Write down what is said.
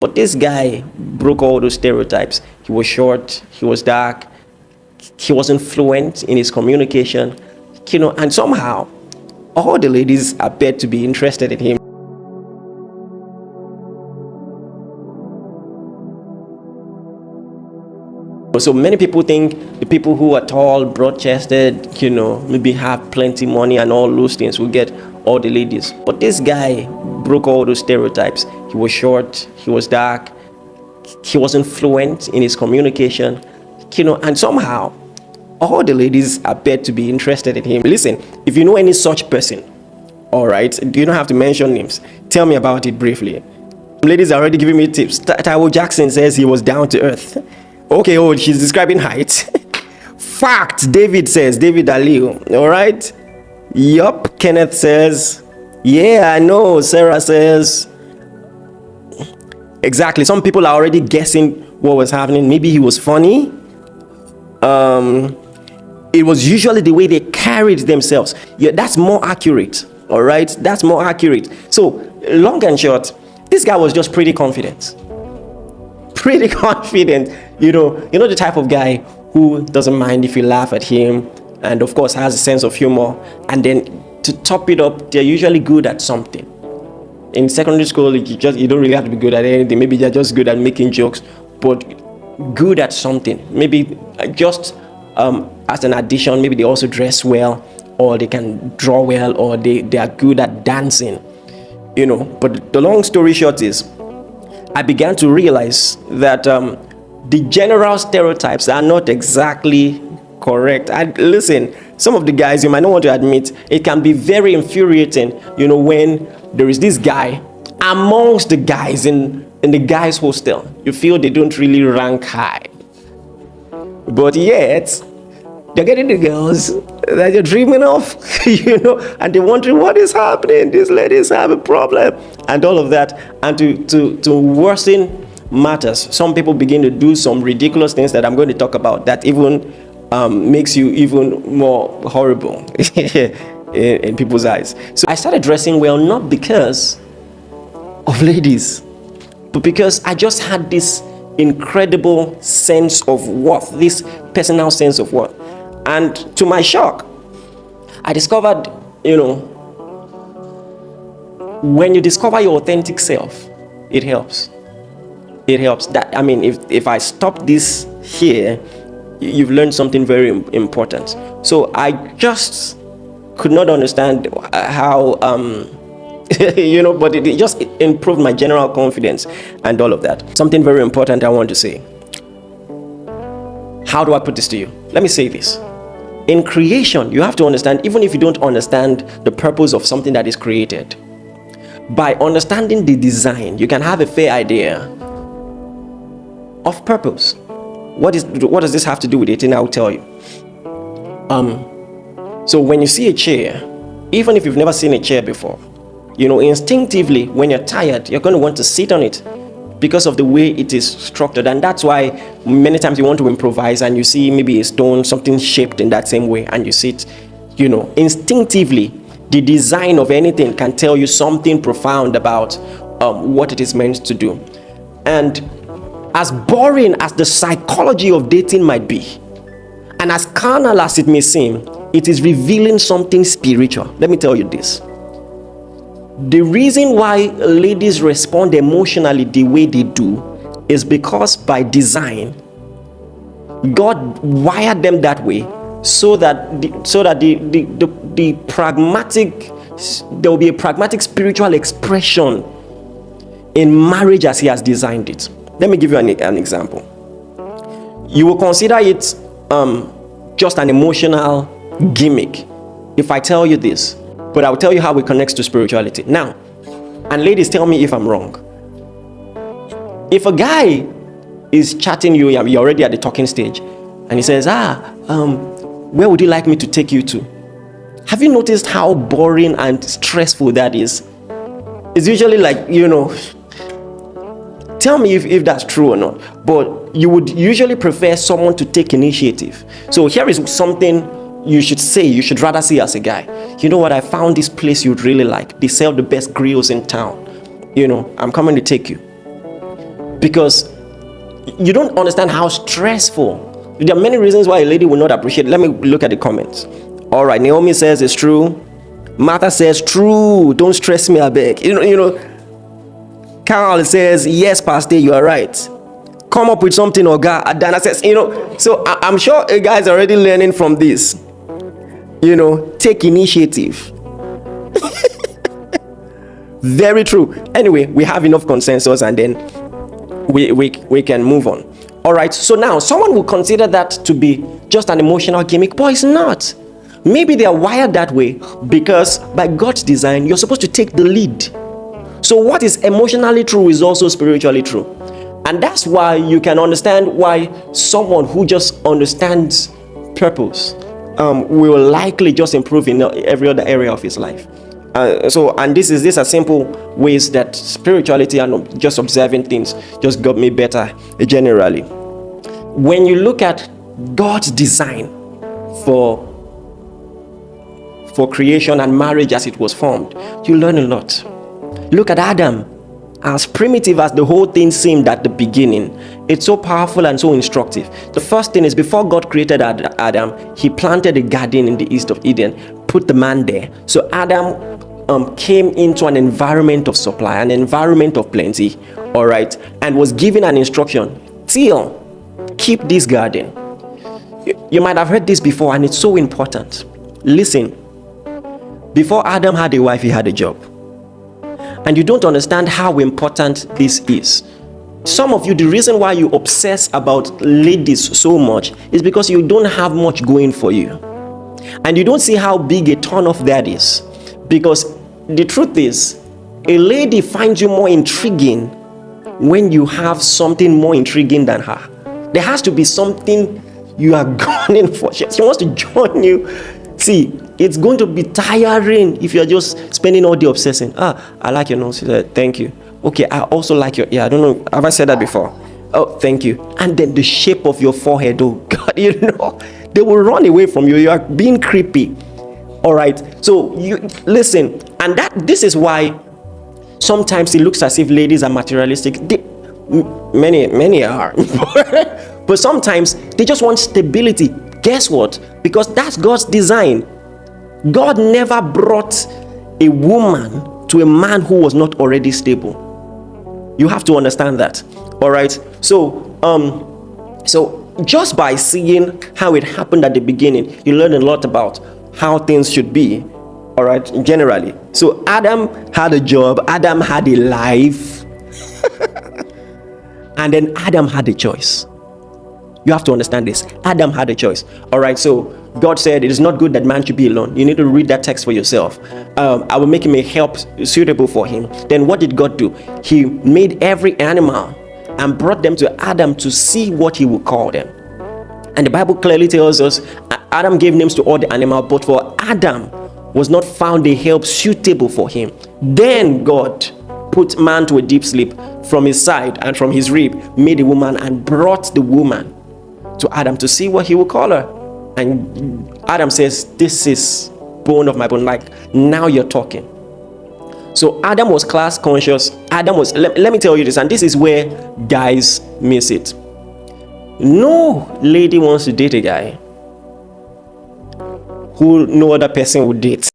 But this guy broke all those stereotypes. He was short, he was dark, he wasn't fluent in his communication, and somehow all the ladies appeared to be interested in him. So many people think the people who are tall, broad-chested, maybe have plenty money and all those things will get all the ladies. But this guy broke all those stereotypes. He was short, he was dark, he wasn't fluent in his communication, and somehow all the ladies appeared to be interested in him. Listen, if you know any such person, all right, you don't have to mention names. Tell me about it briefly. Ladies are already giving me tips. Taiwo Jackson says he was down to earth. Okay, she's describing height. Fact, David Aliu. All right. Yup, Kenneth says, yeah, I know. Sarah says, exactly. Some people are already guessing what was happening. Maybe he was funny. It was usually the way they carried themselves. Yeah, that's more accurate. All right, that's more accurate. So, long and short, this guy was just pretty confident. Pretty confident. You know the type of guy who doesn't mind if you laugh at him, and of course has a sense of humor. And then to top it up, they're usually good at something. In secondary school, you don't really have to be good at anything. Maybe they're just good at making jokes, but good at something. Maybe just as an addition, maybe they also dress well, or they can draw well, or they are good at dancing. But the long story short is, I began to realize that the general stereotypes are not exactly correct. And listen, some of the guys, you might not want to admit, it can be very infuriating, when there is this guy amongst the guys in the guys' hostel. You feel they don't really rank high, but yet they're getting the girls that you're dreaming of, and they're wondering what is happening. These ladies have a problem, and all of that. And to worsen matters, some people begin to do some ridiculous things that I'm going to talk about that even makes you even more horrible in people's eyes. So I started dressing well, not because of ladies, but because I just had this incredible sense of worth, this personal sense of worth. And to my shock, I discovered, when you discover your authentic self, it helps. It helps. If I stop this here, you've learned something very important. So I just could not understand how, but it just improved my general confidence and all of that. Something very important I want to say. How do I put this to you? Let me say this. In creation, you have to understand, even if you don't understand the purpose of something that is created, by understanding the design, you can have a fair idea of purpose. What does this have to do with it? And I'll tell you. So when you see a chair, even if you've never seen a chair before, instinctively, when you're tired, you're going to want to sit on it because of the way it is structured. And that's why many times you want to improvise and you see maybe a stone, something shaped in that same way, and you sit, instinctively, the design of anything can tell you something profound about what it is meant to do. And as boring as the psychology of dating might be, and as carnal as it may seem, it is revealing something spiritual. Let me tell you this. The reason why ladies respond emotionally the way they do is because by design, God wired them that way so that the pragmatic, there will be a pragmatic spiritual expression in marriage as He has designed it. Let me give you an example. You will consider it just an emotional gimmick if I tell you this, but I'll tell you how it connects to spirituality. Now, and ladies, tell me if I'm wrong. If a guy is chatting you, you're already at the talking stage, and he says, where would you like me to take you to? Have you noticed how boring and stressful that is? It's usually like, tell me if that's true or not. But you would usually prefer someone to take initiative. So here is something you should say, you should rather say as a guy. You know what, I found this place you'd really like. They sell the best grills in town. I'm coming to take you. because you don't understand how stressful. There are many reasons why a lady will not appreciate it. Let me look at the comments. All right, Naomi says it's true. Martha says true. Don't stress me, I beg. You know. Carl says yes, Pastor, you are right. Come up with something, Oga. Adana says, so I'm sure you guys are already learning from this. Take initiative. Very true. Anyway, we have enough consensus, and then we can move on. All right, so now someone will consider that to be just an emotional gimmick, but it's not. Maybe they are wired that way because by God's design, you're supposed to take the lead. So what is emotionally true is also spiritually true. And that's why you can understand why someone who just understands purpose will likely just improve in every other area of his life. These are simple ways that spirituality and just observing things just got me better generally. When you look at God's design for creation and marriage as it was formed, you learn a lot. Look at Adam. As primitive as the whole thing seemed at the beginning, it's so powerful and so instructive. The first thing is, before God created Adam, he planted a garden in the east of Eden, put the man there. So Adam came into an environment of supply, an environment of plenty, all right, and was given an instruction: till, keep this garden. You might have heard this before, and it's so important. Listen, before Adam had a wife, he had a job. And you don't understand how important this is. Some of you, the reason why you obsess about ladies so much is because you don't have much going for you. And you don't see how big a turn off that is. Because the truth is, a lady finds you more intriguing when you have something more intriguing than her. There has to be something you are gunning for. She wants to join you. See, it's going to be tiring if you're just spending all day obsessing. I like your nose. Thank you. Okay, I also like your ear. I don't know. Have I said that before? Oh, thank you. And then the shape of your forehead. Oh, God, they will run away from you. You are being creepy. All right. So you listen. And this is why sometimes it looks as if ladies are materialistic. Many are. But sometimes they just want stability. Guess what? Because that's God's design. God never brought a woman to a man who was not already stable. You have to understand that. All right. So just by seeing how it happened at the beginning, you learn a lot about how things should be. All right. Generally. So Adam had a job. Adam had a life. And then Adam had a choice. You have to understand this. Adam had a choice. All right. So God said it is not good that man should be alone. You need to read that text for yourself. I will make him a help suitable for him. Then what did God do? He made every animal and brought them to Adam to see what he would call them. And the Bible clearly tells us Adam gave names to all the animals, but for Adam was not found a help suitable for him. Then God put man to a deep sleep from his side, and from his rib made a woman and brought the woman to Adam to see what he would call her. And Adam says, this is bone of my bone. Like, now you're talking. So Adam was class conscious. Adam was, let me tell you this, and this is where guys miss it. No lady wants to date a guy who no other person would date.